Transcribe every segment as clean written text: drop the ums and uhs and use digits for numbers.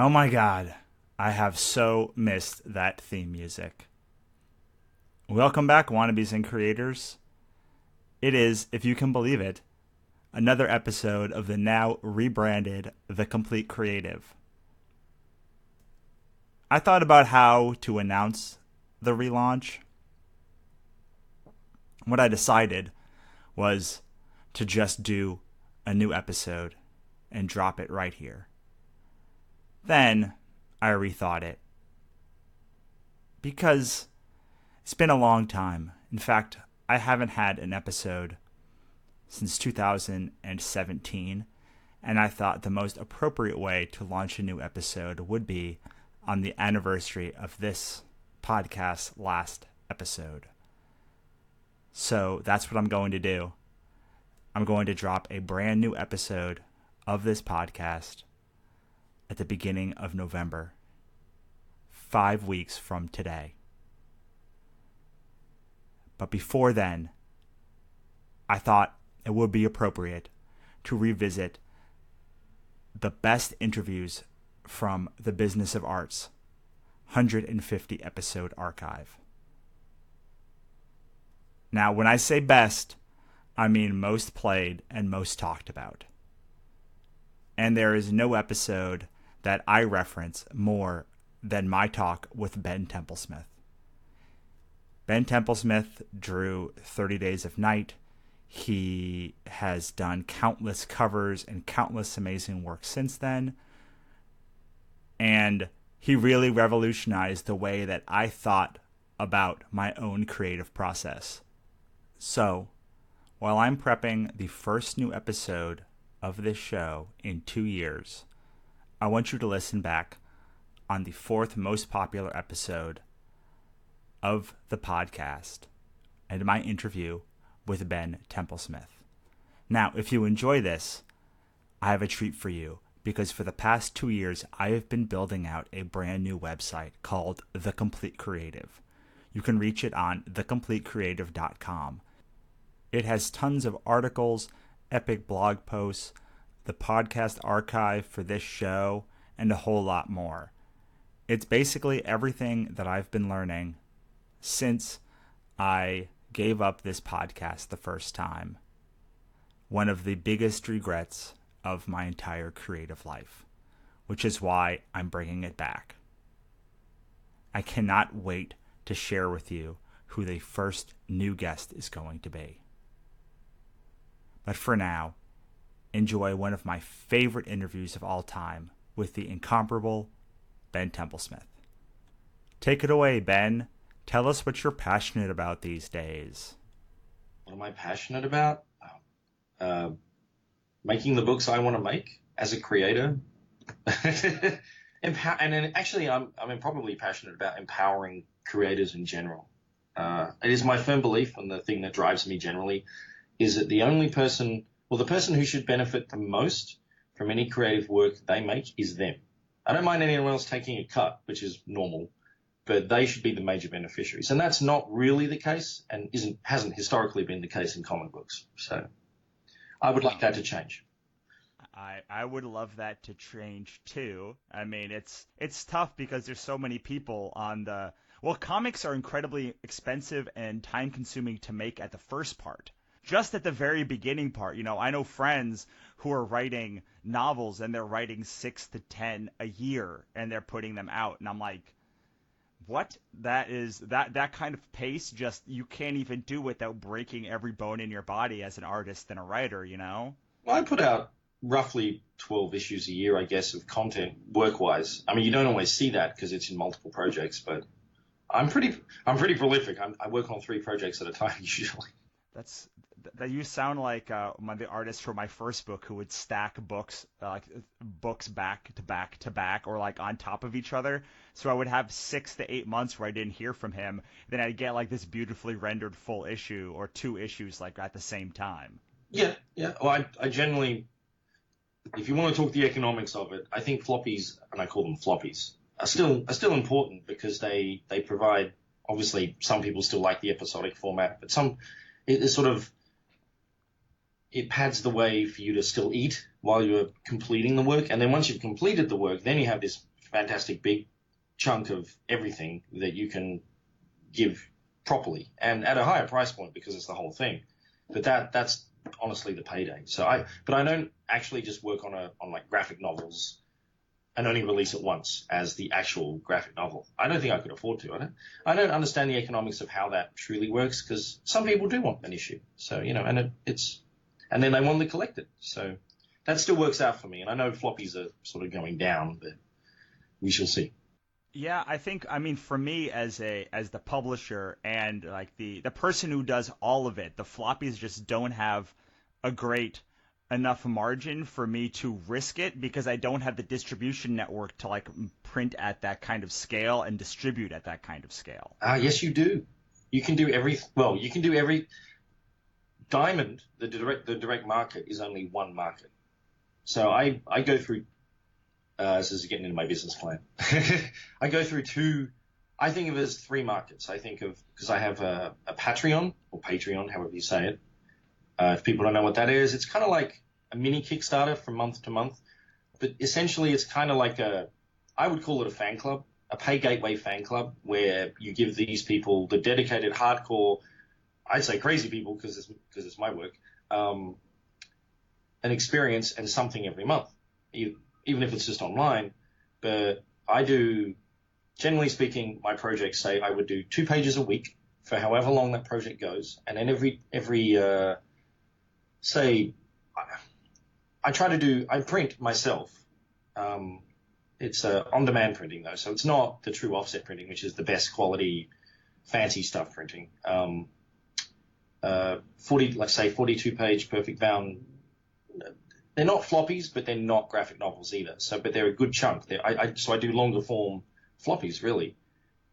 Oh my god, I have so missed that theme music. Welcome back, wannabes and creators. It is, if you can believe it, another episode of the now rebranded The Complete Creative. I thought about how to announce the relaunch. What I decided was to just do a new episode and drop it right here. Then I rethought it because it's been a long time. In fact, I haven't had an episode since 2017, and I thought the most appropriate way to launch a new episode would be on the anniversary of this podcast's last episode. So that's what I'm going to do. I'm going to drop a brand new episode of this podcast at the beginning of November, 5 weeks from today. But before then, I thought it would be appropriate to revisit the best interviews from the Business of Art's 150 episode archive. Now, when I say best, I mean most played and most talked about. And there is no episode that I reference more than my talk with Ben Templesmith. Ben Templesmith drew 30 Days of Night. He has done countless covers and countless amazing work since then. And he really revolutionized the way that I thought about my own creative process. So, while I'm prepping the first new episode of this show in 2 years, I want you to listen back on the fourth most popular episode of the podcast and my interview with Ben Templesmith. Now, if you enjoy this, I have a treat for you, because for the past 2 years, I have been building out a brand new website called The Complete Creative. You can reach it on thecompletecreative.com. It has tons of articles, epic blog posts, the podcast archive for this show, and a whole lot more. It's basically everything that I've been learning since I gave up this podcast the first time. One of the biggest regrets of my entire creative life, which is why I'm bringing it back. I cannot wait to share with you who the first new guest is going to be. But for now, enjoy one of my favorite interviews of all time with the incomparable Ben Templesmith. Take it away, Ben. Tell us what you're passionate about these days. What am I passionate about? Making the books I want to make as a creator. And then actually, I'm probably passionate about empowering creators in general. It is my firm belief, and the thing that drives me generally, is that the person who should benefit the most from any creative work they make is them. I don't mind anyone else taking a cut, which is normal, but they should be the major beneficiaries. And that's not really the case, and hasn't historically been the case in comic books. So I would like that to change. I would love that to change too. I mean, it's tough because there's so many people on the... Well, comics are incredibly expensive and time-consuming to make at the first part. Just at the very beginning part, I know friends who are writing novels and they're writing 6 to 10 a year and they're putting them out. And I'm like, what? That kind of pace, just you can't even do without breaking every bone in your body as an artist and a writer, Well, I put out roughly 12 issues a year, I guess, of content work-wise. I mean, you don't always see that because it's in multiple projects, but I'm pretty prolific. I work on 3 projects at a time usually. That you sound like the artist for my first book who would stack books books back to back to back or like on top of each other. So I would have 6 to 8 months where I didn't hear from him. Then I'd get like this beautifully rendered full issue or 2 issues like at the same time. Yeah. Well, I generally, if you want to talk the economics of it, I think floppies, and I call them floppies, are still important because they provide, obviously some people still like the episodic format, but it pads the way for you to still eat while you're completing the work. And then once you've completed the work, then you have this fantastic big chunk of everything that you can give properly and at a higher price point because it's the whole thing. But that's honestly the payday. But I don't actually just work on like graphic novels and only release it once as the actual graphic novel. I don't think I could afford to. I don't understand the economics of how that truly works because some people do want an issue. So, and then they want to collect it. So that still works out for me. And I know floppies are sort of going down, but we shall see. Yeah, I mean, for me as the publisher and like the person who does all of it, the floppies just don't have a great enough margin for me to risk it because I don't have the distribution network to like print at that kind of scale and distribute at that kind of scale. Yes, you do. You can do every Diamond, the direct market is only one market. So I go through this is getting into my business plan. I go through I think of it as three markets. I think of, because I have a Patreon, or Patreon, however you say it. If people don't know what that is, it's kind of like a mini Kickstarter from month to month. But essentially, it's kind of like I would call it a fan club, a pay gateway fan club, where you give these people, the dedicated hardcore, I'd say crazy people because it's my work, an experience and something every month, even if it's just online. But I do, generally speaking, my projects say I would do 2 pages a week for however long that project goes. And then every say, I print myself. It's on-demand printing though, so it's not the true offset printing, which is the best quality, fancy stuff printing. 42-page perfect bound. They're not floppies, but they're not graphic novels either. But they're a good chunk. So I do longer form floppies really,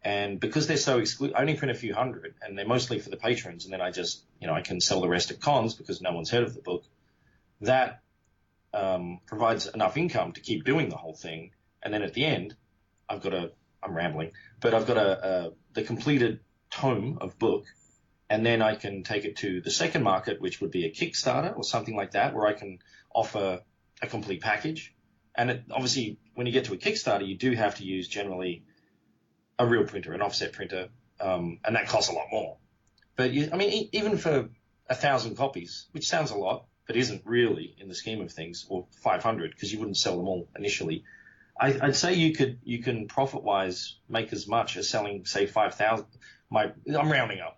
and because they're so exclusive, I only print a few hundred, and they're mostly for the patrons. And then I just, I can sell the rest at cons because no one's heard of the book. That provides enough income to keep doing the whole thing. And then at the end, I'm rambling, but I've got the completed tome of book. And then I can take it to the second market, which would be a Kickstarter or something like that, where I can offer a complete package. And obviously, when you get to a Kickstarter, you do have to use generally a real printer, an offset printer, and that costs a lot more. But even for 1,000 copies, which sounds a lot, but isn't really in the scheme of things, or 500, because you wouldn't sell them all initially. I'd say you can profit-wise make as much as selling, say, 5,000. I'm rounding up.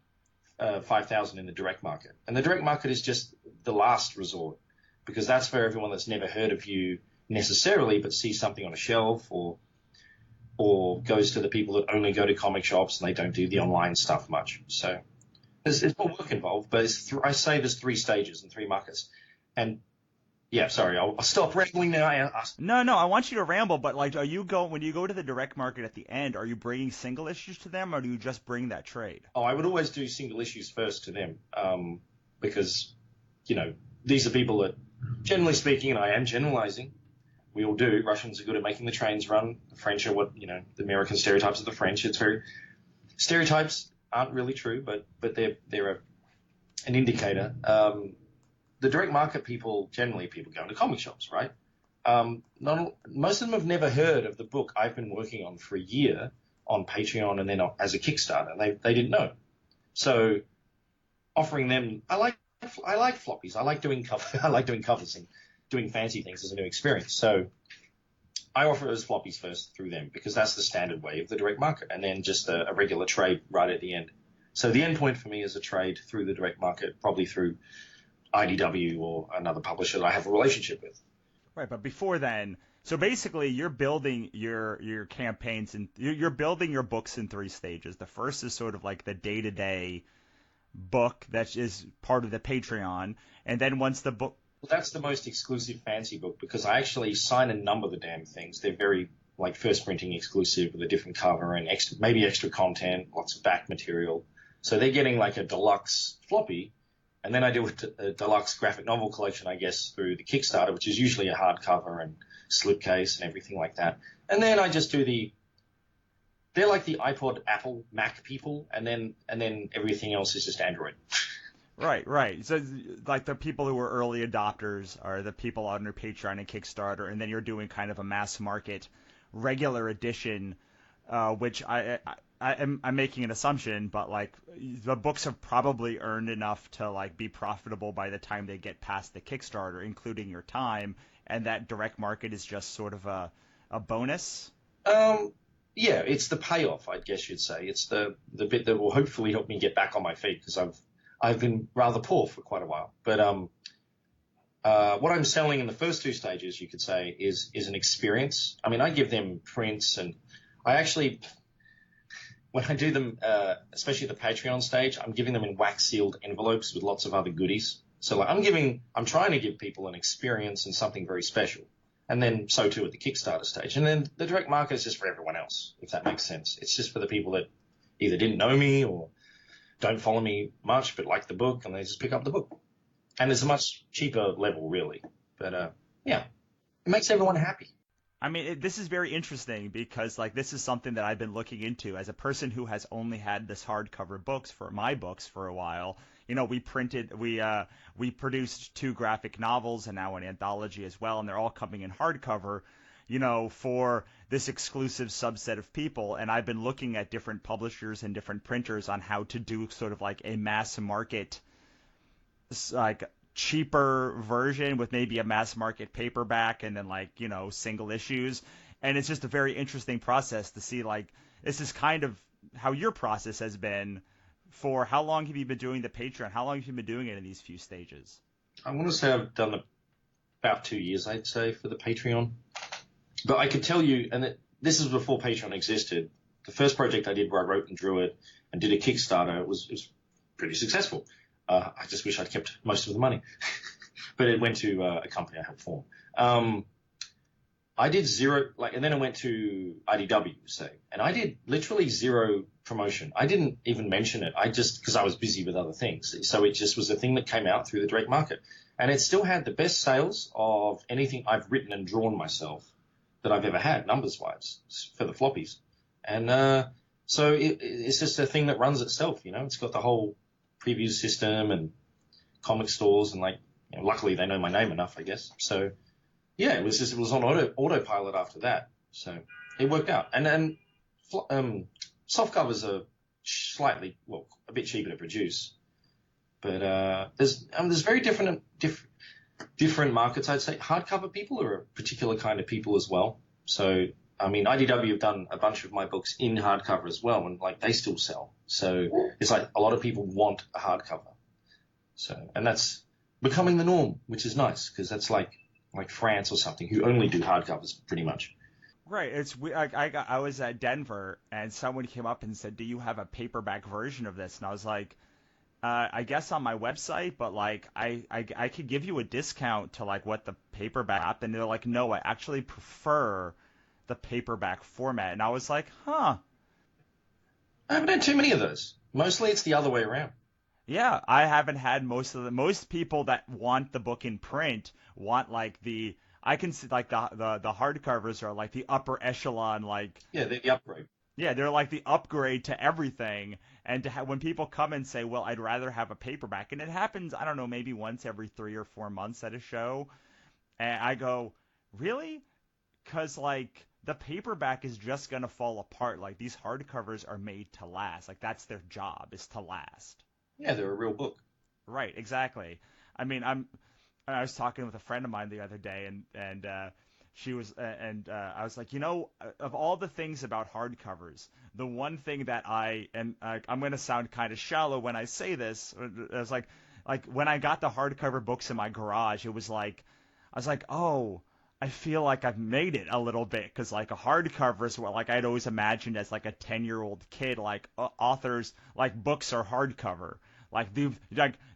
5,000 in the direct market. And the direct market is just the last resort, because that's for everyone that's never heard of you necessarily, but sees something on a shelf or goes to the people that only go to comic shops and they don't do the online stuff much. So there's more work involved, but I say there's 3 stages and 3 markets. And yeah, sorry, I'll stop rambling now. No, I want you to ramble, but like, when you go to the direct market at the end, are you bringing single issues to them, or do you just bring that trade? Oh, I would always do single issues first to them, because, these are people that, generally speaking, and I am generalizing, we all do. Russians are good at making the trains run. The French are the American stereotypes of the French. Stereotypes aren't really true, but they're an indicator. The direct market people, generally people go into comic shops, right? Most of them have never heard of the book I've been working on for a year on Patreon and then as a Kickstarter. They didn't know. So offering them, I like floppies. I like doing covers and doing fancy things as a new experience. So I offer it as floppies first through them, because that's the standard way of the direct market, and then just a regular trade right at the end. So the end point for me is a trade through the direct market, probably through IDW or another publisher that I have a relationship with. Right, but before then, so basically you're building your campaigns and you're building your books in 3 stages. The first is sort of like the day-to-day book that is part of the Patreon, and then once the book... Well, that's the most exclusive fancy book, because I actually sign and number the damn things. They're very, like, first printing exclusive with a different cover and maybe extra content, lots of back material. So they're getting like a deluxe floppy. And then I do a deluxe graphic novel collection, I guess, through the Kickstarter, which is usually a hardcover and slipcase and everything like that. And then I just do they're like the iPod, Apple, Mac people, and then everything else is just Android. Right. So like the people who are early adopters are the people on your Patreon and Kickstarter, and then you're doing kind of a mass market regular edition, which I'm making an assumption, but like the books have probably earned enough to like be profitable by the time they get past the Kickstarter, including your time, and that direct market is just sort of a bonus. Yeah, it's the payoff, I guess you'd say. It's the bit that will hopefully help me get back on my feet because I've been rather poor for quite a while. But what I'm selling in the first two stages, you could say, is an experience. I mean, I give them prints, and I actually, when I do them, especially the Patreon stage, I'm giving them in wax sealed envelopes with lots of other goodies. So like I'm trying to give people an experience and something very special. And then so too at the Kickstarter stage. And then the direct market is just for everyone else, if that makes sense. It's just for the people that either didn't know me or don't follow me much, but like the book, and they just pick up the book. And it's a much cheaper level, really. But yeah, it makes everyone happy. I mean, this is very interesting because like this is something that I've been looking into as a person who has only had this hardcover books for my books for a while. You know, we produced 2 graphic novels and now an anthology as well, and they're all coming in hardcover, you know, for this exclusive subset of people. And I've been looking at different publishers and different printers on how to do sort of like a mass market, like cheaper version with maybe a mass market paperback and then like, you know, single issues. And it's just a very interesting process to see like this is kind of how your process has been. For how long have you been doing the Patreon? How long have you been doing it in these few stages? I want to say I've done about 2 years, I'd say, for the Patreon. But I could tell you, and this is before Patreon existed, the first project I did where I wrote and drew it and did a Kickstarter, it was pretty successful. I just wish I'd kept most of the money. But it went to a company I helped form. I did zero, like, and then I went to IDW, say, and I did literally zero promotion. I didn't even mention it. Because I was busy with other things. So it just was a thing that came out through the direct market. And it still had the best sales of anything I've written and drawn myself that I've ever had, numbers-wise, for the floppies. And so it's just a thing that runs itself, you know. It's got the whole preview system and comic stores, and like, you know, luckily they know my name enough, I guess. So yeah, it was on autopilot after that. So it worked out. And then soft covers are a bit cheaper to produce, but there's very different markets. I'd say hardcover people are a particular kind of people as well. So I mean, IDW have done a bunch of my books in hardcover as well, and like they still sell. So it's like a lot of people want a hardcover. So, and that's becoming the norm, which is nice because that's like France or something who only do hardcovers pretty much. Right. I was at Denver and someone came up and said, "Do you have a paperback version of this?" And I was like, I guess on my website, but like I could give you a discount to like what the paperback, and they're like, "No, I actually prefer the paperback format." And I was like, "Huh." I haven't had too many of those. Mostly it's the other way around. Yeah, I haven't had most people that want the book in print want like I can see like the hardcovers are like the upper echelon, like yeah, the upgrade. Yeah, they're like the upgrade to everything. And to when people come and say, "Well, I'd rather have a paperback," and it happens, I don't know, maybe once every 3 or 4 months at a show, and I go, "Really?" Because like the paperback is just gonna fall apart. Like these hardcovers are made to last. Like that's their job, is to last. Yeah, they're a real book. Right, exactly. I mean, I was talking with a friend of mine the other day, and she was and I was like, you know, of all the things about hardcovers, the one thing that I'm going to sound kind of shallow when I say this. I was like when I got the hardcover books in my garage, it was like I was like, oh, I feel like I've made it a little bit because like a hardcover is what like I'd always imagined as like a 10-year-old kid, like authors like books are hardcover.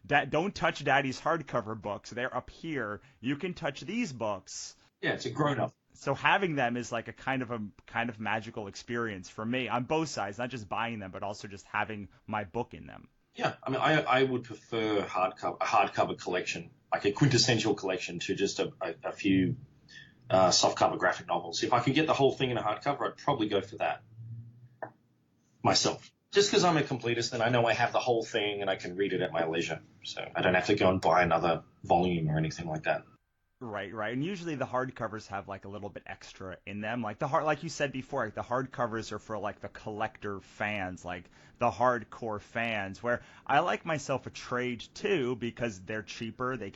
Don't touch Daddy's hardcover books. They're up here. You can touch these books. Yeah, it's a grown up. So having them is like a kind of magical experience for me on both sides, not just buying them, but also just having my book in them. Yeah, I mean, I would prefer a hardcover collection, like a quintessential collection, to just a few softcover graphic novels. If I could get the whole thing in a hardcover, I'd probably go for that myself. Just because I'm a completist and I know I have the whole thing and I can read it at my leisure. So I don't have to go and buy another volume or anything like that. Right, right. And usually the hardcovers have like a little bit extra in them. Like the hard, like you said before, like the hardcovers are for like the collector fans, like the hardcore fans. Where I like myself a trade too because they're cheaper. They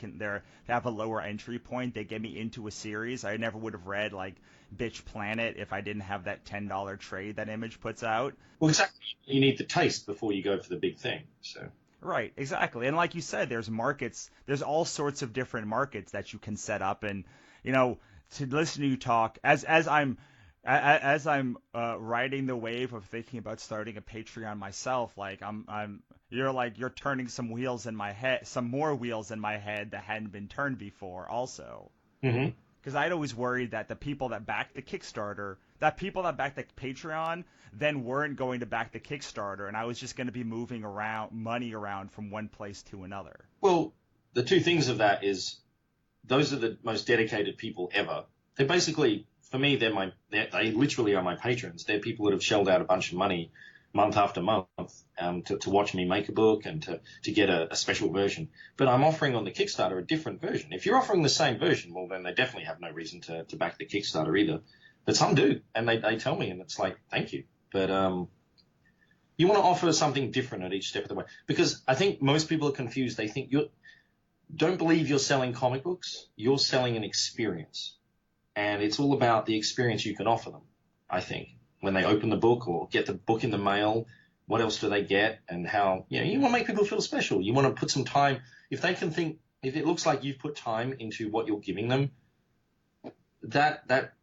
have a lower entry point. They get me into a series. I never would have read like Bitch Planet if I didn't have that $10 trade that Image puts out. Well, exactly. You need the taste before you go for the big thing. So. Right, exactly. And like you said, there's markets, there's all sorts of different markets that you can set up. And, you know, to listen to you talk, as I'm riding the wave of thinking about starting a Patreon myself, like you're turning some wheels in my head, some more wheels in my head that hadn't been turned before also. Hmm. Because I'd always worried that the people that backed the Kickstarter, that people that backed the Patreon, then weren't going to back the Kickstarter, and I was just going to be moving around money around from one place to another. Well, the two things of that is those are the most dedicated people ever. They're basically, for me, they literally are my patrons. They're people that have shelled out a bunch of money month after month to watch me make a book and to get a special version. But I'm offering on the Kickstarter a different version. If you're offering the same version, well, then they definitely have no reason to back the Kickstarter either. But some do, and they tell me, and it's like, thank you. But you want to offer something different at each step of the way. Because I think most people are confused. They think don't believe you're selling comic books. You're selling an experience. And it's all about the experience you can offer them, I think. When they open the book or get the book in the mail, what else do they get? And how, you want to make people feel special. You want to put some time. If it looks like you've put time into what you're giving them, that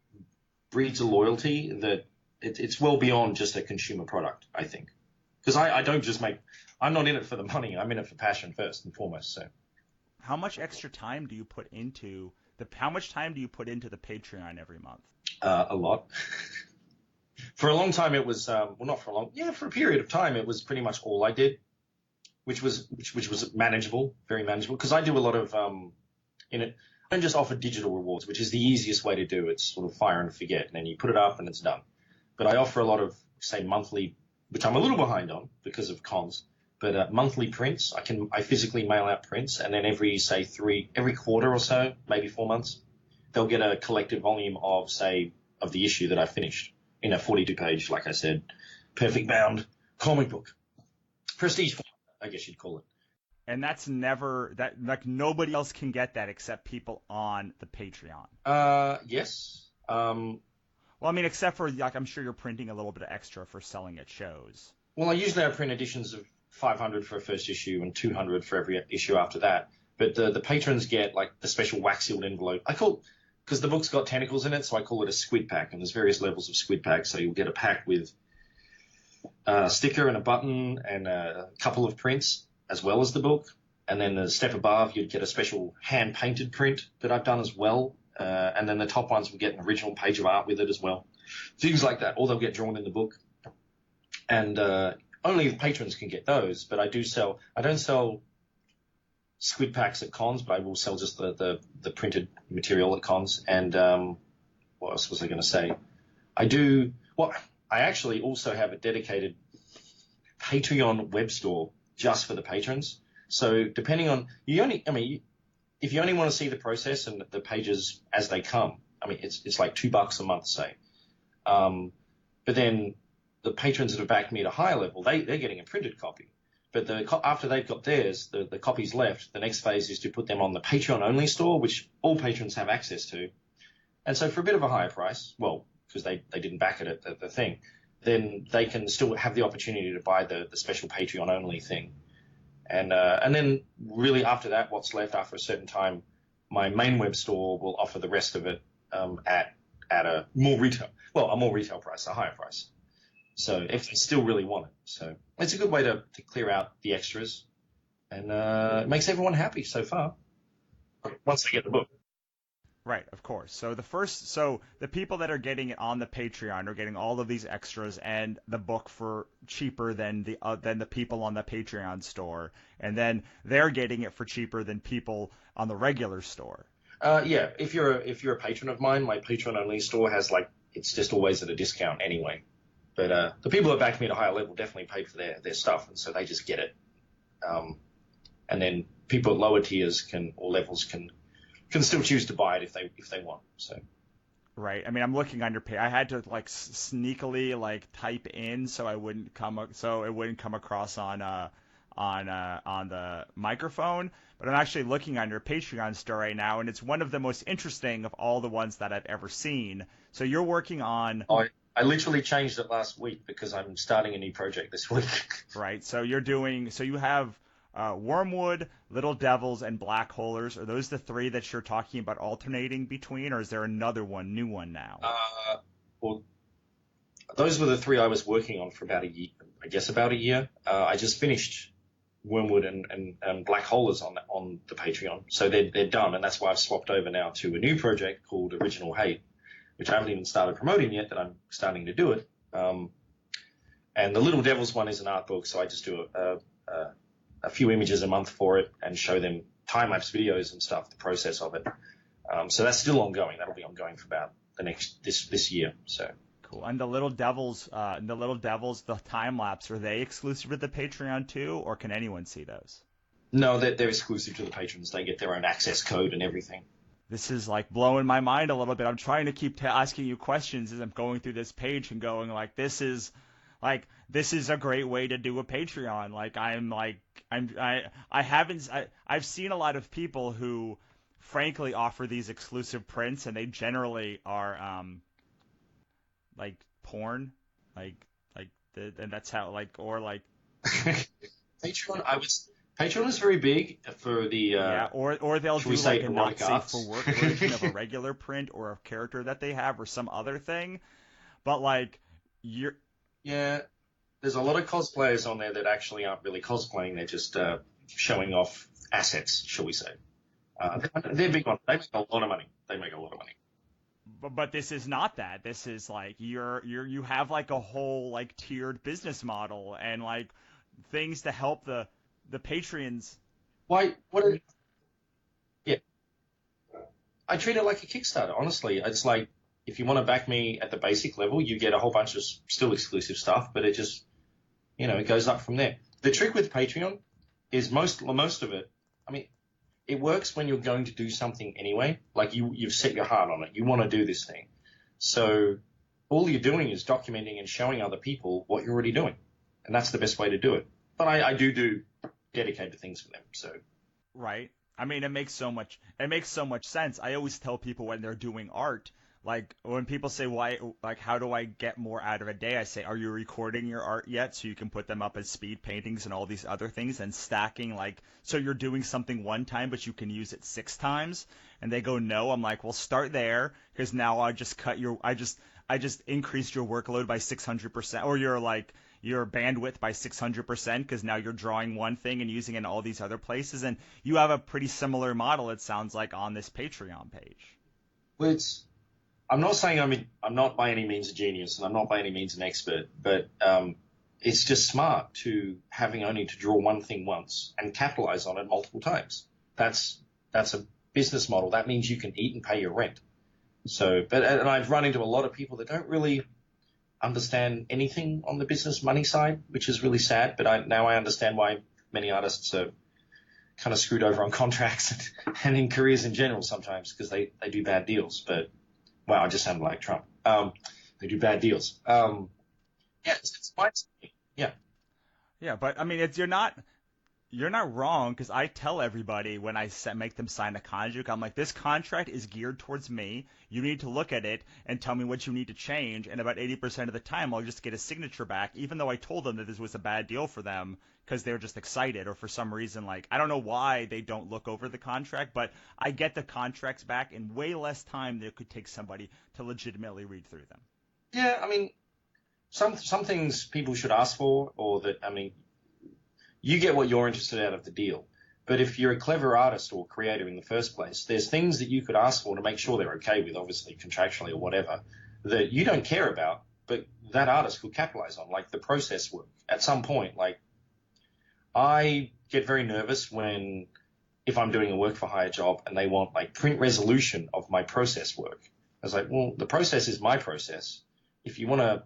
breeds a loyalty that it's well beyond just a consumer product, I think. Because I'm not in it for the money. I'm in it for passion first and foremost. So. How much extra time do you put into how much time do you put into the Patreon every month? A lot. For a long time, it was not for a long, for a period of time, it was pretty much all I did, which was manageable, very manageable. Because I do a lot of in it. I don't just offer digital rewards, which is the easiest way to do it. It's sort of fire and forget, and then you put it up and it's done. But I offer a lot of, say, monthly, which I'm a little behind on because of cons. But monthly prints, I physically mail out prints, and then every quarter or so, maybe 4 months, they'll get a collected volume of the issue that I finished in a 42-page, like I said, perfect bound comic book, prestige format, I guess you'd call it. And that's like nobody else can get that except people on the Patreon. Yes. Well, I mean, except for like I'm sure you're printing a little bit of extra for selling at shows. Well, I usually print editions of 500 for a first issue and 200 for every issue after that. But the patrons get like the special wax sealed envelope. Because the book's got tentacles in it, so I call it a squid pack. And there's various levels of squid pack. So you'll get a pack with a sticker and a button and a couple of prints as well as the book. And then the step above, you'd get a special hand painted print that I've done as well. And then the top ones will get an original page of art with it as well. Things like that. Or they'll get drawn in the book. And only the patrons can get those, but I don't sell squid packs at cons, but I will sell just the printed material at cons. And what else was I going to say? I actually also have a dedicated Patreon web store just for the patrons. So depending on, if you only want to see the process and the pages as they come, it's like $2 a month, say. But then the patrons that have backed me at a higher level, they're getting a printed copy. But after they've got theirs, the copies left, the next phase is to put them on the Patreon-only store, which all patrons have access to. And so for a bit of a higher price, well, because they didn't back it at the thing, then they can still have the opportunity to buy the special Patreon-only thing. And then really after that, what's left after a certain time, my main web store will offer the rest of it at a more retail price, a higher price. So if they still really want it. So it's a good way to clear out the extras. And it makes everyone happy so far. Once they get the book. Right, of course. So the people that are getting it on the Patreon are getting all of these extras and the book for cheaper than the people on the Patreon store, and then they're getting it for cheaper than people on the regular store. Yeah, if you're a patron of mine, my Patreon only store has it's just always at a discount anyway. But the people that back me at a higher level definitely paid for their stuff, and so they just get it. And then people at lower tiers or levels can can still choose to buy it if they want. So. Right. I mean, I'm looking on your page. I had to like sneakily like type in so it wouldn't come across on the microphone. But I'm actually looking on your Patreon store right now, and it's one of the most interesting of all the ones that I've ever seen. So you're working on. I literally changed it last week because I'm starting a new project this week. Right. So you have Wormwood, Little Devils, and Black Holers. Are those the three that you're talking about alternating between, or is there another new one now? Well, those were the three I was working on for about a year. I guess about a year. I just finished Wormwood and Black Holers on the Patreon, so they're done, and that's why I've swapped over now to a new project called Original Hate, which I haven't even started promoting yet, but I'm starting to do it. And the Little Devils one is an art book, so I just do a few images a month for it and show them time-lapse videos and stuff, the process of it. So that's still ongoing. That'll be ongoing for about this year. So cool. And the Little Devils, the time lapse, are they exclusive to the Patreon too, or can anyone see those? No, they're exclusive to the patrons. They get their own access code and everything. This is like blowing my mind a little bit. I'm trying to keep asking you questions as I'm going through this page and going like, this is a great way to do a Patreon. I've seen a lot of people who frankly offer these exclusive prints, and they generally are like porn, and that's how Patreon is very big for the or they'll do like a not safe arts. for work version of a regular print or a character that they have or some other thing, but like there's a lot of cosplayers on there that actually aren't really cosplaying. They're just showing off assets, shall we say. They're big on. They make a lot of money. But this is not that. This is like you have like a whole like tiered business model and like things to help the Patreons. Why? Yeah. I treat it like a Kickstarter. Honestly, it's like if you want to back me at the basic level, you get a whole bunch of still exclusive stuff, but it just it goes up from there. The trick with Patreon is most of it. I mean, it works when you're going to do something anyway. Like you've set your heart on it. You want to do this thing. So all you're doing is documenting and showing other people what you're already doing. And that's the best way to do it. But I do dedicated things for them. So. Right. I mean, it makes so much sense. I always tell people when they're doing art, like when people say how do I get more out of a day? I say, are you recording your art yet so you can put them up as speed paintings and all these other things and stacking so you're doing something one time but you can use it 6 times? And they go, no. I'm like, well, start there because now I just increased your workload by 600% or your bandwidth by 600% because now you're drawing one thing and using it in all these other places. And you have a pretty similar model, it sounds like, on this Patreon page. Well, I'm not saying I'm not by any means a genius and I'm not by any means an expert, but it's just smart to having only to draw one thing once and capitalize on it multiple times. That's a business model. That means you can eat and pay your rent. So, and I've run into a lot of people that don't really understand anything on the business money side, which is really sad. But now I understand why many artists are kind of screwed over on contracts and in careers in general sometimes because they do bad deals. But wow, I just sounded like Trump. They do bad deals. It's fine. Yeah. Yeah, but I mean, you're not wrong because I tell everybody when I make them sign a contract, I'm like, this contract is geared towards me. You need to look at it and tell me what you need to change. And about 80% of the time, I'll just get a signature back, even though I told them that this was a bad deal for them because they were just excited or for some reason, I don't know why they don't look over the contract, but I get the contracts back in way less time than it could take somebody to legitimately read through them. Yeah, I mean, some things people should ask for you get what you're interested out of the deal. But if you're a clever artist or creator in the first place, there's things that you could ask for to make sure they're okay with, obviously contractually or whatever, that you don't care about, but that artist could capitalize on, like the process work. At some point, I get very nervous if I'm doing a work for hire job and they want print resolution of my process work. I was like, well, the process is my process. If you want to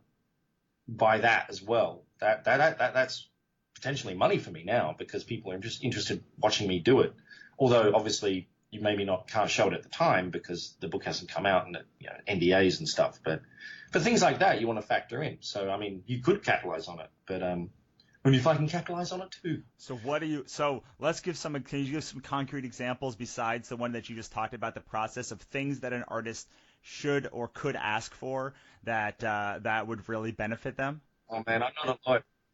buy that as well, that's potentially money for me now because people are just interested in watching me do it. Although obviously you maybe can't show it at the time because the book hasn't come out and NDAs and stuff. But for things like that, you want to factor in. So I mean, you could capitalize on it, but only if I can capitalize on it too. So let's give can you give some concrete examples besides the one that you just talked about, the process of things that an artist should or could ask for that would really benefit them? Oh man,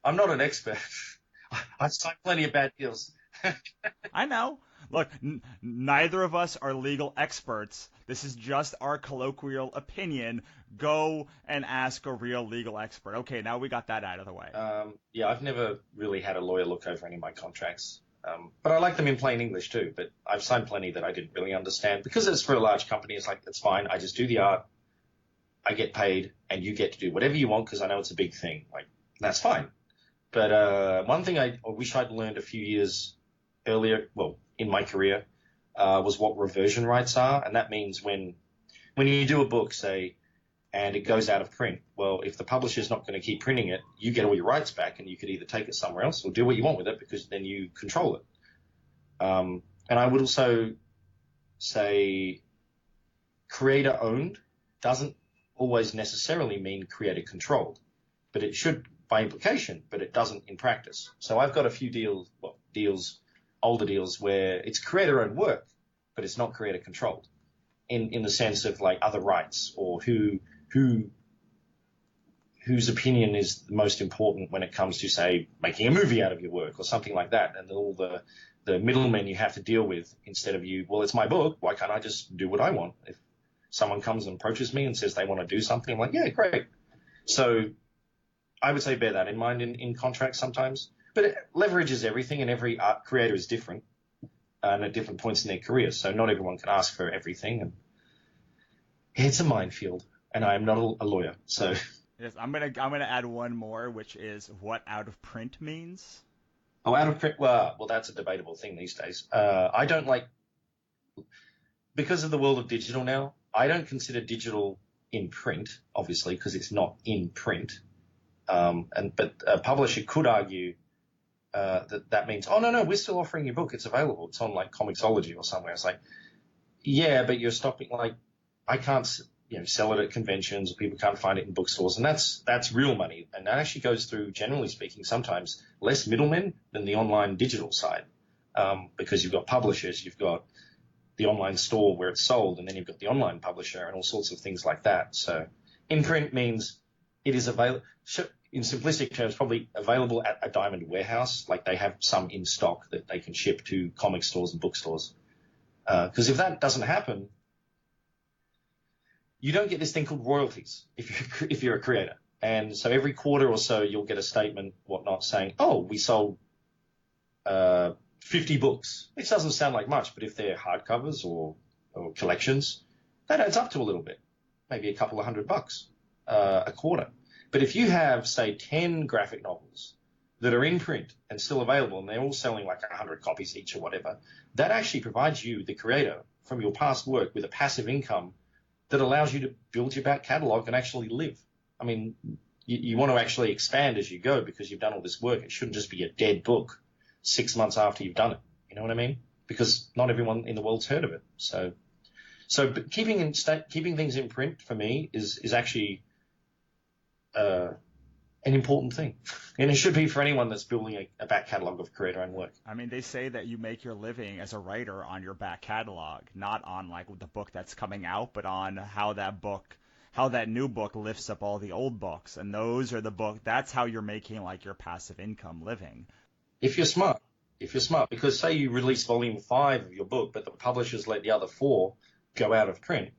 I'm not an expert. I've signed plenty of bad deals. I know. Look, neither of us are legal experts. This is just our colloquial opinion. Go and ask a real legal expert. Okay, now we got that out of the way. Yeah, I've never really had a lawyer look over any of my contracts. But I like them in plain English too. But I've signed plenty that I didn't really understand. Because it's for a large company, it's like, it's fine. I just do the art. I get paid, and you get to do whatever you want because I know it's a big thing. Like, that's fine. But one thing I wish I'd learned a few years earlier, well, in my career, was what reversion rights are. And that means when you do a book, say, and it goes out of print, well, if the publisher's not going to keep printing it, you get all your rights back, and you could either take it somewhere else or do what you want with it because then you control it. And I would also say creator owned doesn't always necessarily mean creator controlled, but it should by implication, but it doesn't in practice. So I've got a few older deals where it's creator owned work, but it's not creator controlled in the sense of like other rights or whose opinion is the most important when it comes to, say, making a movie out of your work or something like that. And all the middlemen you have to deal with instead of well, it's my book. Why can't I just do what I want? If someone comes and approaches me and says they want to do something, I'm like, yeah, great. So I would say bear that in mind in contracts sometimes. But leverage is everything, and every art creator is different and at different points in their career. So not everyone can ask for everything. And it's a minefield, and I am not a lawyer. So yes, I'm gonna add one more, which is what out of print means. Oh, out of print. Well, that's a debatable thing these days. I don't because of the world of digital now, I don't consider digital in print, obviously, because it's not in print. But a publisher could argue that means, oh, no, we're still offering your book. It's available. It's on like Comixology or somewhere. It's like, yeah, but you're stopping, like, I can't, sell it at conventions, or people can't find it in bookstores. And that's real money. And that actually goes through, generally speaking, sometimes less middlemen than the online digital side. Because you've got publishers, you've got the online store where it's sold, and then you've got the online publisher and all sorts of things like that. So in print means it is available. In simplistic terms, probably available at a Diamond warehouse, like they have some in stock that they can ship to comic stores and bookstores. Because if that doesn't happen, you don't get this thing called royalties if you're a creator. And so every quarter or so, you'll get a statement, whatnot, saying, oh, we sold 50 books. It doesn't sound like much, but if they're hardcovers or collections, that adds up to a little bit, maybe a couple of $100 a quarter. But if you have, say, 10 graphic novels that are in print and still available, and they're all selling like 100 copies each or whatever, that actually provides you, the creator, from your past work with a passive income that allows you to build your back catalog and actually live. I mean, you want to actually expand as you go because you've done all this work. It shouldn't just be a dead book 6 months after you've done it. You know what I mean? Because not everyone in the world's heard of it. So keeping things in print for me is actually an important thing, and it should be for anyone that's building a back catalog of creator-owned work. I mean, they say that you make your living as a writer on your back catalog, not on like the book that's coming out, but on how that new book lifts up all the old books, and those are that's how you're making like your passive income living. If you're smart, because say you release volume 5 of your book, but the publishers let the other 4 go out of print.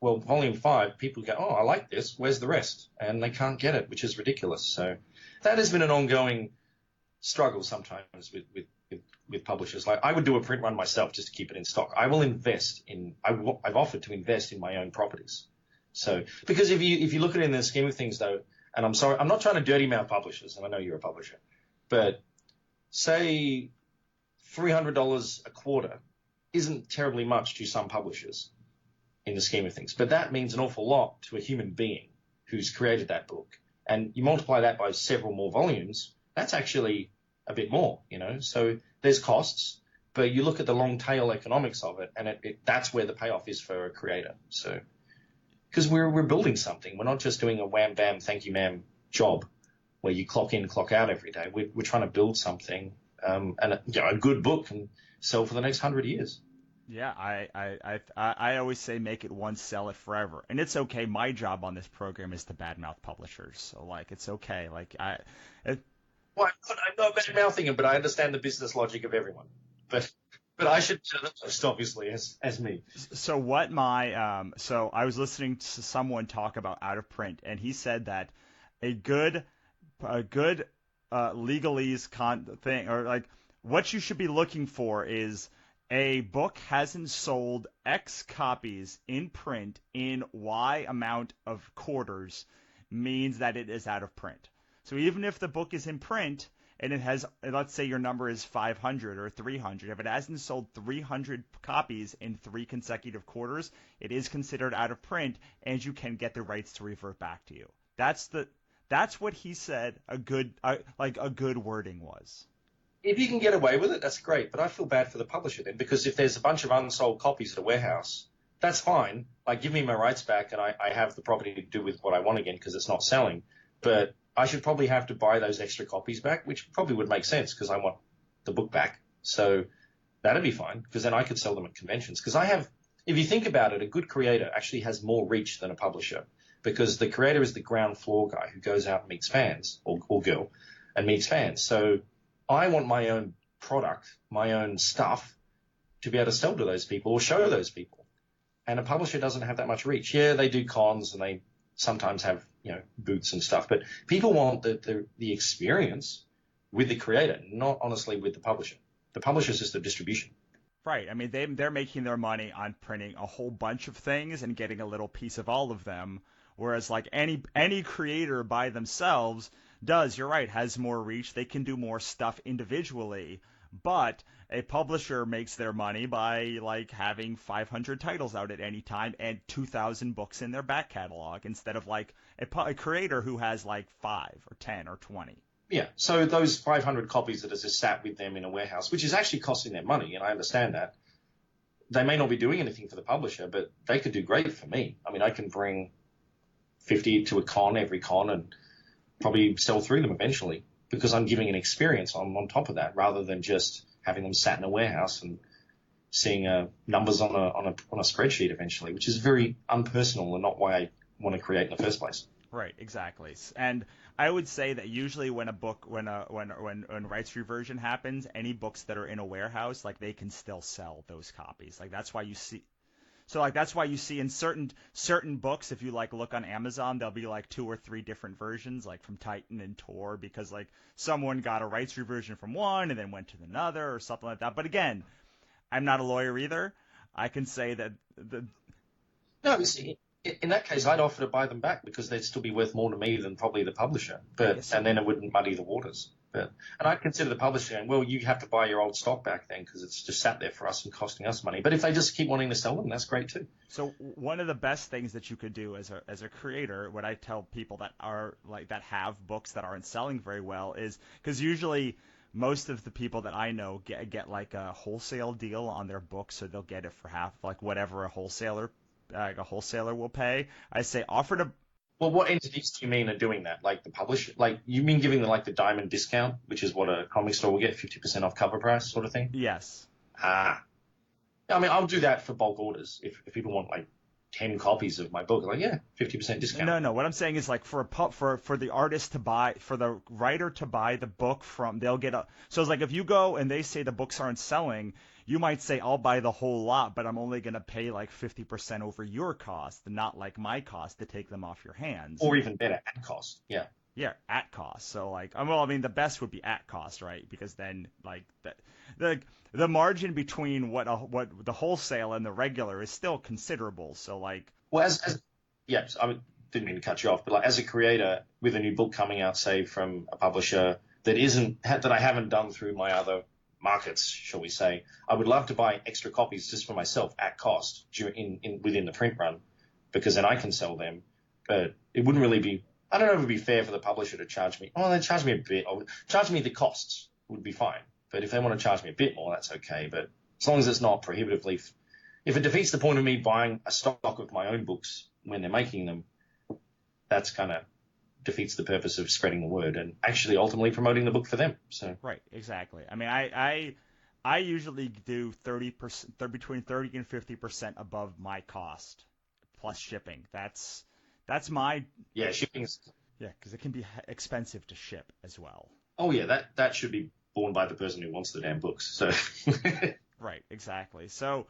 Well, volume 5, people go, oh, I like this. Where's the rest? And they can't get it, which is ridiculous. So that has been an ongoing struggle sometimes with publishers. Like I would do a print run myself just to keep it in stock. I've offered to invest in my own properties. So because if you look at it in the scheme of things, though, and I'm sorry, I'm not trying to dirty mouth publishers, and I know you're a publisher, but say $300 a quarter isn't terribly much to some publishers in the scheme of things. But that means an awful lot to a human being who's created that book. And you multiply that by several more volumes, that's actually a bit more, So there's costs, But you look at the long tail economics of it, and that's where the payoff is for a creator. So, because we're building something, we're not just doing a wham bam thank you ma'am job where you clock in, clock out every day. We're trying to build something, and a good book can sell for the next 100 years. Yeah, I always say make it once, sell it forever, and it's okay. My job on this program is to badmouth publishers, so like it's okay. Like Well, I'm not bad mouthing him, but I understand the business logic of everyone. But I should know the most, obviously, as me. So what my so I was listening to someone talk about out of print, and he said that a good legalese thing, or like what you should be looking for is a book hasn't sold X copies in print in Y amount of quarters means that it is out of print. So even if the book is in print and it has, let's say your number is 500 or 300, if it hasn't sold 300 copies in 3 consecutive quarters, it is considered out of print, and you can get the rights to revert back to you. That's what he said. A good wording was. If you can get away with it, that's great. But I feel bad for the publisher then, because if there's a bunch of unsold copies at a warehouse, that's fine. Like, give me my rights back, and I have the property to do with what I want again because it's not selling. But I should probably have to buy those extra copies back, which probably would make sense because I want the book back. So that'd be fine, because then I could sell them at conventions. Because if you think about it, a good creator actually has more reach than a publisher, because the creator is the ground floor guy who goes out and meets fans, or girl, and meets fans. So I want my own product, my own stuff, to be able to sell to those people or show those people. And a publisher doesn't have that much reach. Yeah, they do cons and they sometimes have, booths and stuff, but people want the experience with the creator, not honestly with the publisher. The publisher is just the distribution. Right. I mean, they're making their money on printing a whole bunch of things and getting a little piece of all of them, whereas like any creator by themselves does, you're right, has more reach. They can do more stuff individually, but a publisher makes their money by like having 500 titles out at any time and 2,000 books in their back catalog, instead of like a creator who has like 5 or 10 or 20. Yeah, so those 500 copies that are just sat with them in a warehouse, which is actually costing them money, and I understand that. They may not be doing anything for the publisher, but they could do great for me. I mean, I can bring 50 to a con every con and probably sell through them eventually, because I'm giving an experience on top of that, rather than just having them sat in a warehouse and seeing numbers on a spreadsheet eventually, which is very unpersonal and not why I want to create in the first place. Right, exactly. And I would say that usually when rights reversion happens, any books that are in a warehouse, like they can still sell those copies. Like that's why you see. So like that's why you see in certain books, if you like look on Amazon, there'll be like 2 or 3 different versions, like from Titan and Tor, because like someone got a rights reversion from one and then went to another or something like that. But again, I'm not a lawyer either. I can say that No, see, in that case, I'd offer to buy them back because they'd still be worth more to me than probably the publisher. And then it wouldn't muddy the waters. And I'd consider the publisher going, well, you have to buy your old stock back then because it's just sat there for us and costing us money. But if they just keep wanting to sell them, that's great too. So one of the best things that you could do as a creator, what I tell people that are like that have books that aren't selling very well, is because usually most of the people that I know get like a wholesale deal on their books, so they'll get it for half, like whatever a wholesaler will pay. I say offer to. Well, what entities do you mean are doing that? Like the publisher? Like you mean giving them like the diamond discount, which is what a comic store will get, 50% off cover price sort of thing? Yes. I mean, I'll do that for bulk orders. If people want like 10 copies of my book, like, yeah, 50% discount. No. What I'm saying is like for the artist to buy, for the writer to buy the book from, they'll get a. So it's like if you go and they say the books aren't selling, you might say I'll buy the whole lot, but I'm only going to pay like 50% over your cost, not like my cost to take them off your hands. Or even better, at cost. Yeah. Yeah, at cost. So like, well, I mean, the best would be at cost, right? Because then like the margin between what the wholesale and the regular is still considerable. So like, well, yes, I didn't mean to cut you off, but like as a creator with a new book coming out, say from a publisher that I haven't done through my other markets, shall we say, I would love to buy extra copies just for myself at cost within the print run, because then I can sell them. But it wouldn't really be. I don't know if it would be fair for the publisher to charge me. Oh, they charge me a bit. Or charge me the costs would be fine. But if they want to charge me a bit more, that's okay. But as long as it's not prohibitively, if it defeats the point of me buying a stock of my own books when they're making them, that's kind of defeats the purpose of spreading the word and actually ultimately promoting the book for them. So Right, exactly. I mean, I usually do 30%, between 30 and 50% above my cost plus shipping. That's my yeah, shipping is. yeah, because it can be expensive to ship as well. Oh yeah, that should be borne by the person who wants the damn books. So Right, exactly. So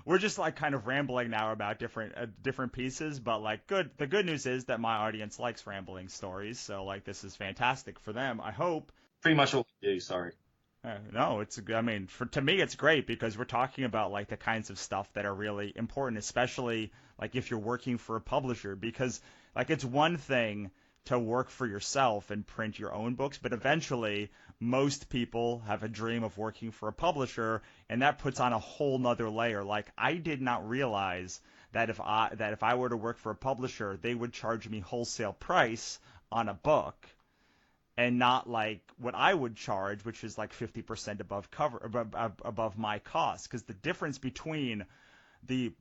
we're just like kind of rambling now about different pieces, but like the good news is that my audience likes rambling stories, so like this is fantastic for them. I hope. pretty much all we do. Sorry. No, I mean, to me, it's great because we're talking about like the kinds of stuff that are really important, especially like if you're working for a publisher, because like it's one thing to work for yourself and print your own books, but eventually most people have a dream of working for a publisher, and that puts on a whole nother layer. Like I did not realize that if I were to work for a publisher, they would charge me wholesale price on a book and not like what I would charge, which is like 50% above my cost. Because the difference between the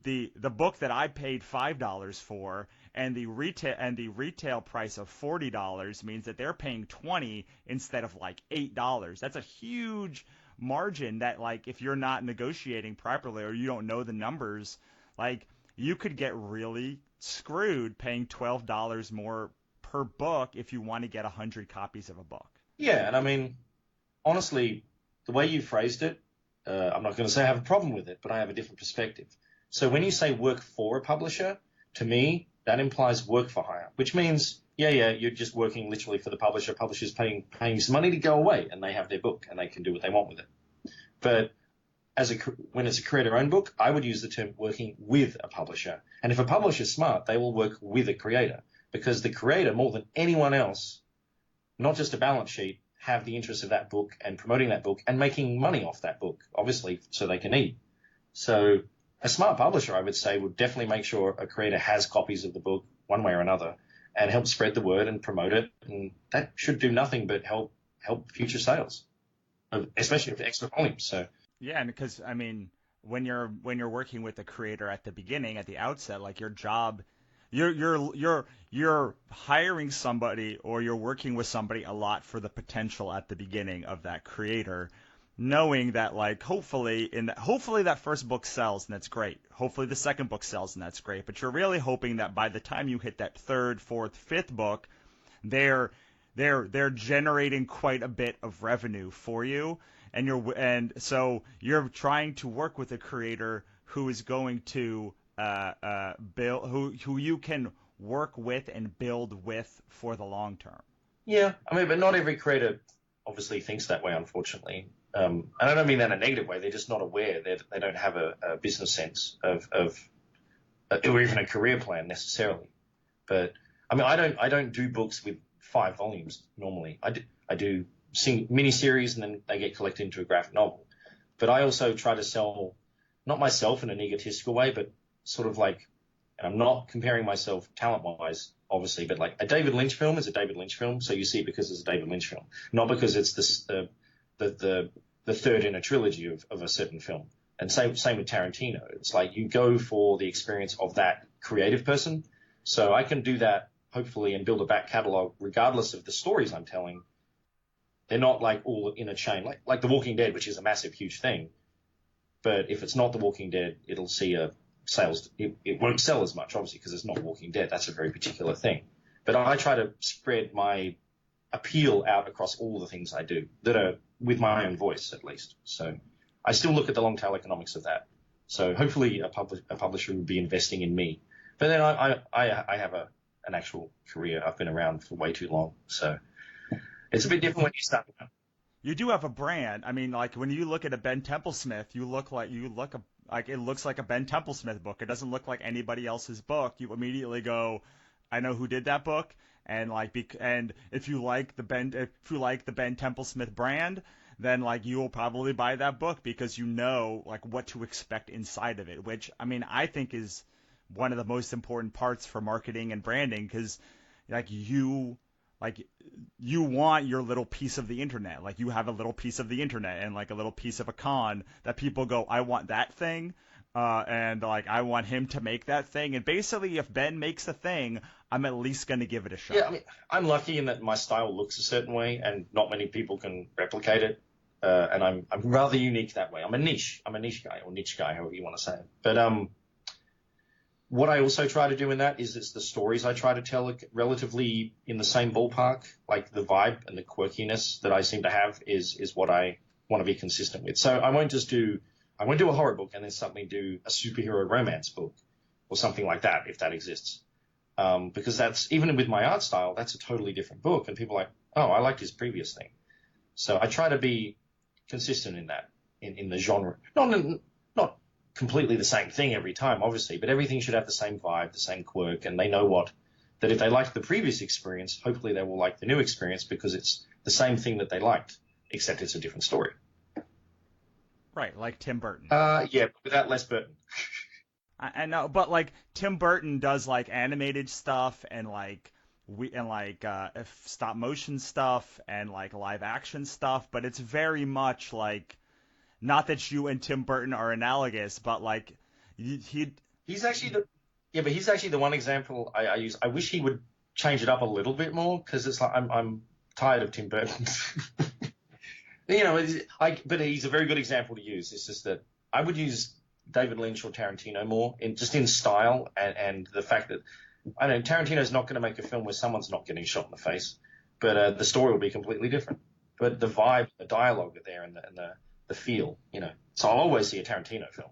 book that I paid $5 for and the retail price of $40 means that they're paying 20 instead of like $8. That's a huge margin that like if you're not negotiating properly or you don't know the numbers, like you could get really screwed paying $12 more per book if you want to get 100 copies of a book. Yeah, and I mean, honestly, the way you phrased it, I'm not going to say I have a problem with it, but I have a different perspective. So when you say work for a publisher, to me, that implies work for hire, which means, yeah, you're just working literally for the publisher. Publisher's paying you some money to go away, and they have their book, and they can do what they want with it. But when it's a creator-owned book, I would use the term working with a publisher. And if a publisher's smart, they will work with a creator because the creator, more than anyone else, not just a balance sheet, have the interest of that book and promoting that book and making money off that book, obviously, so they can eat. So a smart publisher, I would say, would definitely make sure a creator has copies of the book one way or another and help spread the word and promote it. And that should do nothing but help future sales, especially with extra volumes. So yeah, and because I mean, when you're working with a creator at the beginning, at the outset, like your job, you're hiring somebody or you're working with somebody a lot for the potential at the beginning of that creator, knowing that like hopefully that first book sells and that's great. Hopefully the second book sells and that's great. But you're really hoping that by the time you hit that third, fourth, fifth book, they're generating quite a bit of revenue for you, and so you're trying to work with a creator who is going to build who you can work with and build with for the long term. yeah, I mean, but not every creator obviously thinks that way, unfortunately. And I don't mean that in a negative way. They're just not aware. They don't have a business sense of or even a career plan necessarily. But I mean, I don't do books with 5 volumes normally. I do miniseries and then they get collected into a graphic novel. But I also try to sell, not myself in an egotistical way, but sort of like, and I'm not comparing myself talent-wise, obviously, but like a David Lynch film is a David Lynch film, so you see it because it's a David Lynch film, not because it's the third in a trilogy of a certain film. And same with Tarantino. It's like you go for the experience of that creative person. So I can do that hopefully and build a back catalog regardless of the stories I'm telling. They're not like all in a chain, like The Walking Dead, which is a massive, huge thing. But if it's not The Walking Dead, it'll see sales. It won't sell as much, obviously, because it's not Walking Dead. That's a very particular thing. But I try to spread my appeal out across all the things I do that are with my own voice, at least. So I still look at the long tail economics of that. So hopefully a publisher would be investing in me. But then I have an actual career. I've been around for way too long. So it's a bit different when you start. You do have a brand. I mean, like when you look at a Ben Templesmith, it looks like a Ben Templesmith book. It doesn't look like anybody else's book. You immediately go, I know who did that book, and if you like the Ben Templesmith brand, then like you will probably buy that book because you know like what to expect inside of it. Which I mean, I think is one of the most important parts for marketing and branding because like like you want your little piece of the internet. Like you have a little piece of the internet and like a little piece of a con that people go, I want that thing. And like I want him to make that thing. And basically, if Ben makes the thing, I'm at least going to give it a shot. Yeah, I mean, I'm lucky in that my style looks a certain way, and not many people can replicate it. And I'm rather unique that way. I'm a niche guy, or niche guy, however you want to say it. But what I also try to do in that is it's the stories I try to tell relatively in the same ballpark. Like the vibe and the quirkiness that I seem to have is what I want to be consistent with. So I won't do a horror book and then suddenly do a superhero romance book or something like that, if that exists. Because that's, even with my art style, that's a totally different book. And people are like, oh, I liked his previous thing. So I try to be consistent in that, in the genre. Not completely the same thing every time, obviously, but everything should have the same vibe, the same quirk, and they know that if they liked the previous experience, hopefully they will like the new experience because it's the same thing that they liked, except it's a different story. Right, like Tim Burton. Yeah, without Les Burton. I know, but like Tim Burton does like animated stuff and like stop motion stuff and like live action stuff, but it's very much like, not that you and Tim Burton are analogous, but like he's actually the one example I use. I wish he would change it up a little bit more because it's like I'm tired of Tim Burton. But he's a very good example to use. It's just that I would use David Lynch or Tarantino more in style and the fact that I know Tarantino's not going to make a film where someone's not getting shot in the face, but the story will be completely different. But the vibe, the dialogue are there, and the feel, So I'll always see a Tarantino film.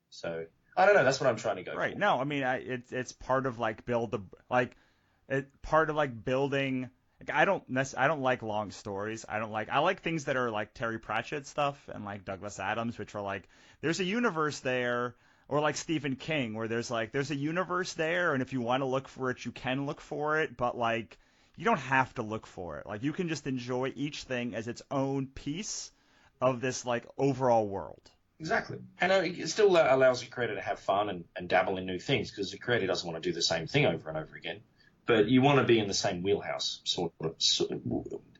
So I don't know. That's what I'm trying to go right. for. No, I mean it's part of like part of like building. Like, I don't like long stories. I like things that are like Terry Pratchett stuff and like Douglas Adams, which are like there's a universe there, or like Stephen King, where there's a universe there, and if you want to look for it, you can look for it, but like you don't have to look for it. Like you can just enjoy each thing as its own piece of this like overall world. Exactly. And it still allows the creator to have fun and dabble in new things because the creator doesn't want to do the same thing over and over again. But you want to be in the same wheelhouse, sort of,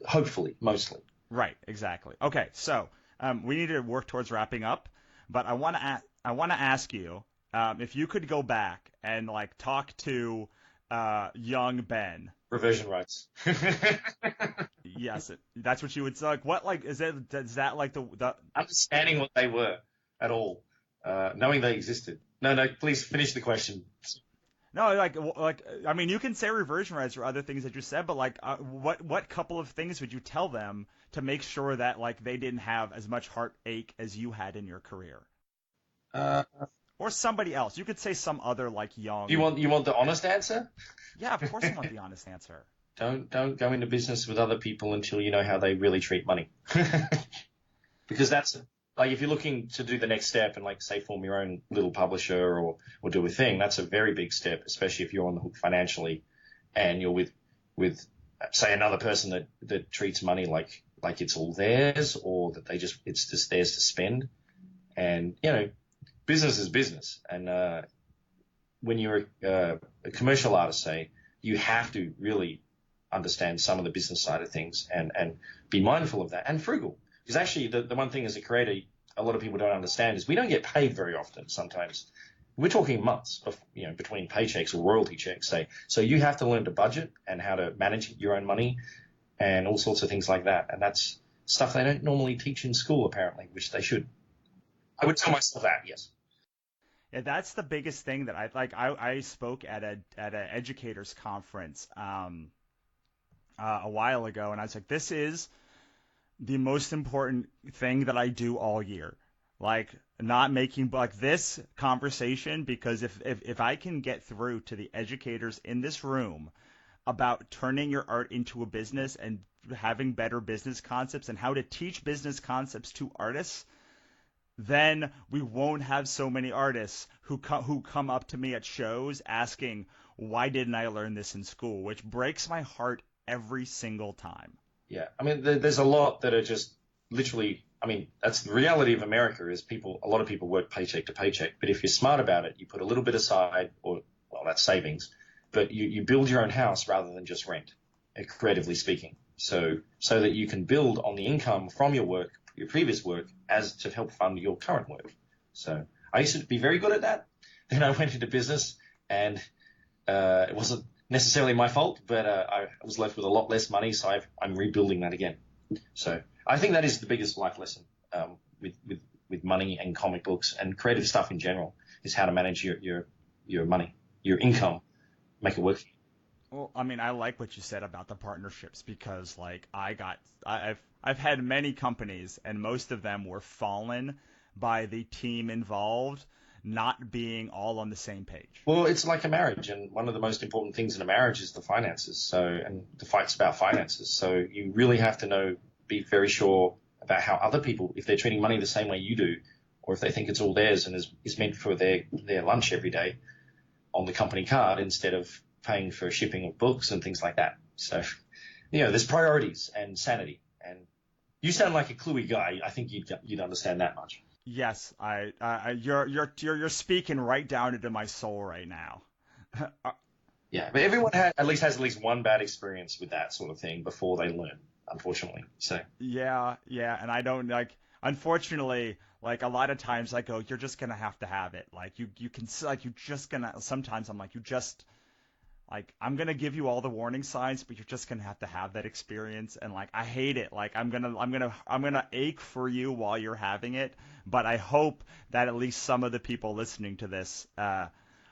hopefully, mostly. Right, exactly. Okay, so we need to work towards wrapping up, but I want to ask you if you could go back and like talk to young Ben. Reversion rights. Yes, that's what you would say. Like, what like is that like the understanding what they were at all, knowing they existed. No, please finish the question. No, like I mean, you can say reversion rights or other things that you said, but like, what couple of things would you tell them to make sure that like they didn't have as much heartache as you had in your career, or somebody else? You could say some other like young. You want the honest answer? Yeah, of course I want the honest answer. Don't go into business with other people until you know how they really treat money, because that's. Like if you're looking to do the next step and like say form your own little publisher or do a thing, that's a very big step, especially if you're on the hook financially and you're with say another person that treats money like it's all theirs or that it's just theirs to spend. And business is business. And when you're a commercial artist, say, you have to really understand some of the business side of things and be mindful of that and frugal. Because actually, the one thing as a creator, a lot of people don't understand is we don't get paid very often. Sometimes we're talking months of, between paychecks or royalty checks, say. So you have to learn to budget and how to manage your own money and all sorts of things like that. And that's stuff they don't normally teach in school, apparently, which they should. I would tell myself that, yes. Yeah, that's the biggest thing that I spoke at an educators conference a while ago, and I was like, this is the most important thing that I do all year. Like not making like this conversation, because if I can get through to the educators in this room about turning your art into a business and having better business concepts and how to teach business concepts to artists, then we won't have so many artists who come up to me at shows asking, why didn't I learn this in school? Which breaks my heart every single time. Yeah, I mean, there's a lot that are just literally, I mean, that's the reality of America is a lot of people work paycheck to paycheck. But if you're smart about it, you put a little bit aside, or, well, that's savings, but you build your own house rather than just rent. creatively speaking. So that you can build on the income from your work, your previous work, as to help fund your current work. So I used to be very good at that. Then I went into business, and it wasn't necessarily my fault, but I was left with a lot less money, so I'm rebuilding that again. So I think that is the biggest life lesson with money and comic books and creative stuff in general, is how to manage your money, your income, make it work. Well, I mean, I like what you said about the partnerships because, like, I've had many companies, and most of them were fallen by the team involved not being all on the same page. Well, it's like a marriage, and one of the most important things in a marriage is the finances. So, and the fight's about finances. So you really have to be very sure about how other people, if they're treating money the same way you do, or if they think it's all theirs and is meant for their lunch every day on the company card instead of paying for shipping of books and things like that. So, there's priorities and sanity. And you sound like a cluey guy. I think you'd understand that much. Yes, you're speaking right down into my soul right now. Yeah, but everyone has at least one bad experience with that sort of thing before they learn, unfortunately. So yeah, and I don't like. Unfortunately, like a lot of times I go, you're just gonna have to have it. Like you can like you just gonna. Sometimes I'm like you just. Like, I'm gonna give you all the warning signs, but you're just gonna have to have that experience. And like, I hate it. Like, I'm gonna ache for you while you're having it. But I hope that at least some of the people listening to this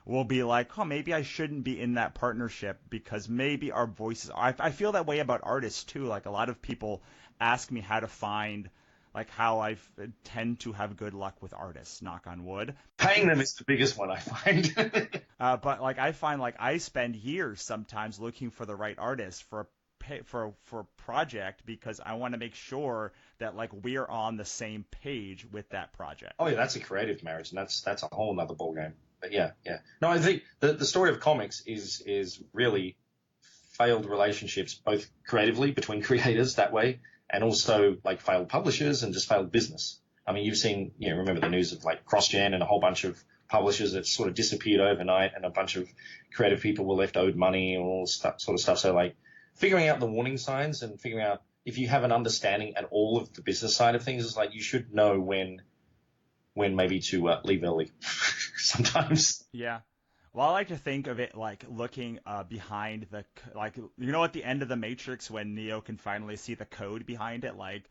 will be like, oh, maybe I shouldn't be in that partnership because maybe our voices. I feel that way about artists too. Like, a lot of people ask me how to find. Like how I tend to have good luck with artists, knock on wood. Paying them is the biggest one I find. But like I find like I spend years sometimes looking for the right artist for a project because I want to make sure that like we're on the same page with that project. Oh yeah, that's a creative marriage, and that's a whole other ballgame. But yeah. No, I think the story of comics is really failed relationships, both creatively between creators that way, and also like failed publishers and just failed business. I mean, you've seen, remember the news of like CrossGen and a whole bunch of publishers that sort of disappeared overnight, and a bunch of creative people were left owed money and all that sort of stuff. So like figuring out the warning signs and figuring out if you have an understanding at all of the business side of things is like you should know when maybe to leave early sometimes. Yeah. Well, I like to think of it like looking behind at the end of the Matrix when Neo can finally see the code behind it, like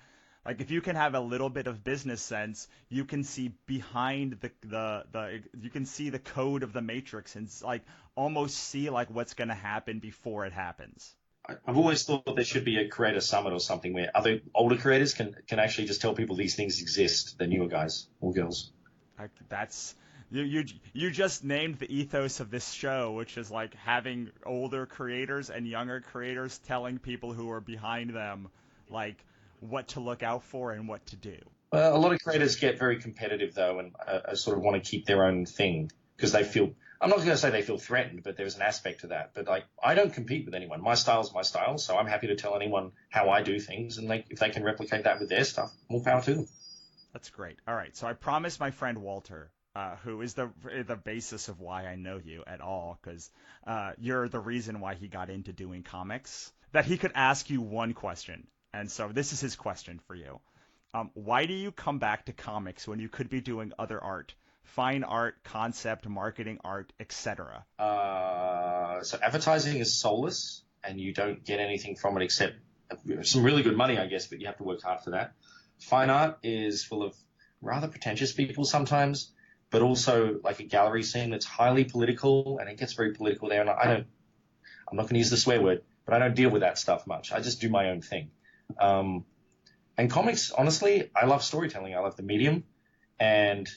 if you can have a little bit of business sense, you can see behind you can see the code of the Matrix and like almost see like what's going to happen before it happens. I've always thought there should be a creator summit or something where other older creators can actually just tell people these things exist, the newer guys or girls. That's you just named the ethos of this show, which is like having older creators and younger creators telling people who are behind them like what to look out for and what to do. A lot of creators get very competitive though, and sort of want to keep their own thing because they feel. I'm not going to say they feel threatened, but there's an aspect to that. But like, I don't compete with anyone. My style's my style, so I'm happy to tell anyone how I do things, and if they can replicate that with their stuff, more power to them. That's great. All right, so I promised my friend Walter, who is the basis of why I know you at all, because you're the reason why he got into doing comics, that he could ask you one question. And so this is his question for you. Why do you come back to comics when you could be doing other art? Fine art, concept, marketing art, etc. So advertising is soulless, and you don't get anything from it except some really good money, I guess, but you have to work hard for that. Fine art is full of rather pretentious people sometimes, but also like a gallery scene that's highly political, and it gets very political there. And I'm not going to use the swear word, but I don't deal with that stuff much. I just do my own thing. And comics, honestly, I love storytelling. I love the medium, and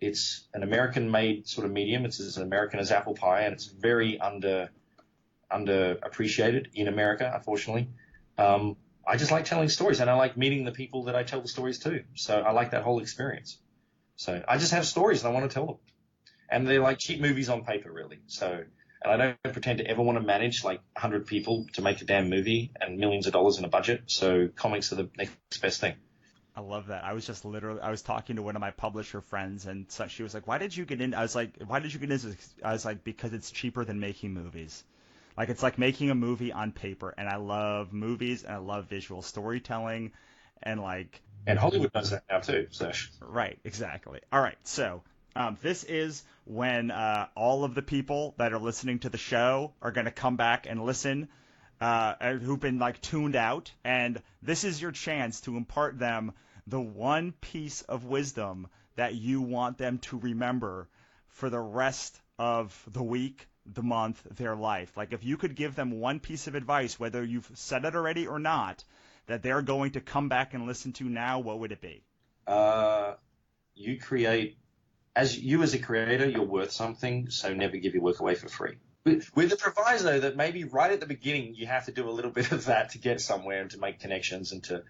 it's an American-made sort of medium. It's as American as apple pie, and it's very underappreciated in America, unfortunately. I just like telling stories, and I like meeting the people that I tell the stories to. So I like that whole experience. So I just have stories, and I want to tell them. And they're like cheap movies on paper, really. So, and I don't pretend to ever want to manage like 100 people to make a damn movie and millions of dollars in a budget. So comics are the next best thing. I love that. I was talking to one of my publisher friends, and so she was like, "Why did you get in?" I was like, "Why did you get into?" I was like, "Because it's cheaper than making movies." Like it's like making a movie on paper, and I love movies and I love visual storytelling, and like And Hollywood does that now too. So right, exactly. All right, so this is when all of the people that are listening to the show are going to come back and listen, who've been like tuned out, and this is your chance to impart them the one piece of wisdom that you want them to remember for the rest of the week, the month, their life. Like if you could give them one piece of advice, whether you've said it already or not, that they're going to come back and listen to now, what would it be? you create, as you as a creator, you're worth something, so never give your work away for free. With the proviso that maybe right at the beginning you have to do a little bit of that to get somewhere and to make connections and to,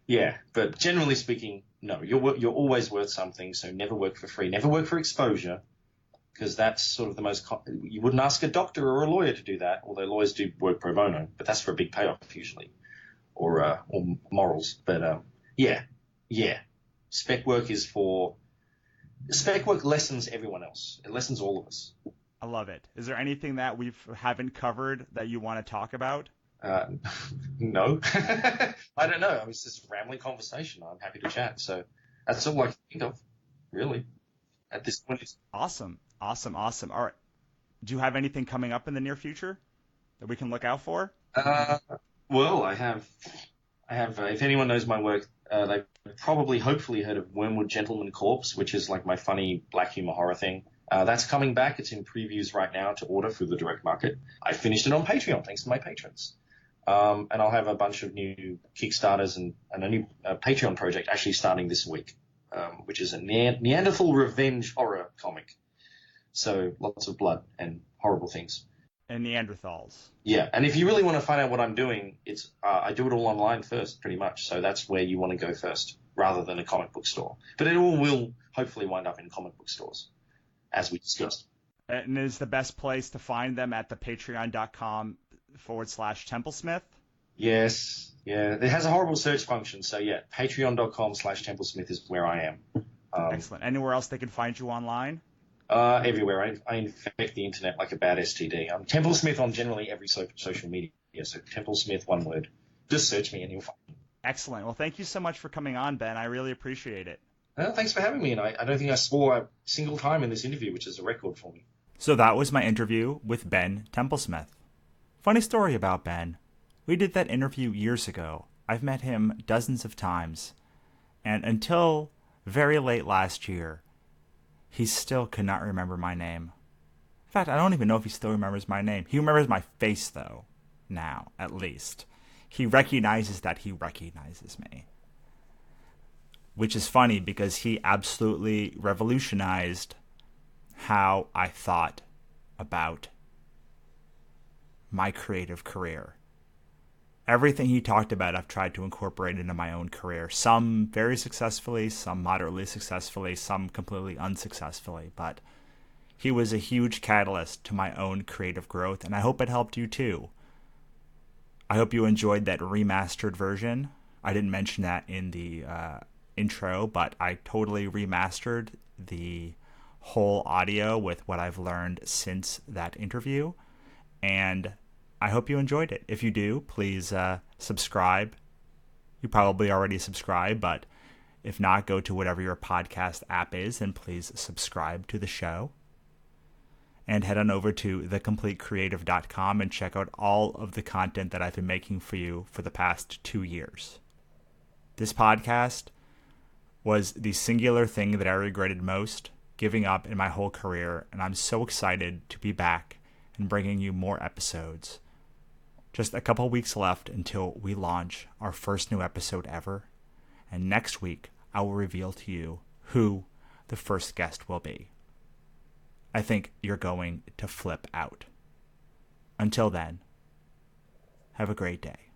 yeah. But generally speaking, no, you're always worth something, so never work for free. Never work for exposure, because that's sort of the most, you wouldn't ask a doctor or a lawyer to do that, although lawyers do work pro bono, but that's for a big payoff usually, or morals. But yeah. Spec work lessens everyone else. It lessens all of us. I love it. Is there anything that we haven't covered that you want to talk about? No. I don't know. I mean, it's just a rambling conversation. I'm happy to chat. So that's all I can think of, really, at this point. Awesome. All right. Do you have anything coming up in the near future that we can look out for? Well, I have. If anyone knows my work, they've probably, hopefully, heard of Wormwood Gentleman Corpse, which is like my funny black humor horror thing. That's coming back. It's in previews right now to order through the direct market. I finished it on Patreon, thanks to my patrons. And I'll have a bunch of new Kickstarters and a new Patreon project actually starting this week, which is a Neanderthal revenge horror comic. So lots of blood and horrible things. And Neanderthals. Yeah, and if you really want to find out what I'm doing, it's I do it all online first, pretty much. So that's where you want to go first, rather than a comic book store. But it all will hopefully wind up in comic book stores, as we discussed. And is the best place to find them at the patreon.com/Templesmith? Yes, yeah. It has a horrible search function, so yeah, patreon.com/Templesmith is where I am. Excellent. Anywhere else they can find you online? Everywhere. I infect the internet like a bad STD. I'm Templesmith on generally every social media. So Templesmith, one word. Just search me and you'll find me. Excellent. Well, thank you so much for coming on, Ben. I really appreciate it. Thanks for having me. And I don't think I swore a single time in this interview, which is a record for me. So that was my interview with Ben Templesmith. Funny story about Ben. We did that interview years ago. I've met him dozens of times. And until very late last year, he still could not remember my name. In fact, I don't even know if he still remembers my name. He remembers my face, though, now, at least. He recognizes that he recognizes me. Which is funny because he absolutely revolutionized how I thought about my creative career. Everything he talked about, I've tried to incorporate into my own career. Some very successfully, some moderately successfully, some completely unsuccessfully. But he was a huge catalyst to my own creative growth, and I hope it helped you too. I hope you enjoyed that remastered version. I didn't mention that in the intro, but I totally remastered the whole audio with what I've learned since that interview. And I hope you enjoyed it. If you do, please subscribe. You probably already subscribe, but if not, go to whatever your podcast app is and please subscribe to the show. And head on over to thecompletecreative.com and check out all of the content that I've been making for you for the past 2 years. This podcast was the singular thing that I regretted most giving up in my whole career, and I'm so excited to be back and bringing you more episodes. Just a couple weeks left until we launch our first new episode ever, and next week I will reveal to you who the first guest will be. I think you're going to flip out. Until then, have a great day.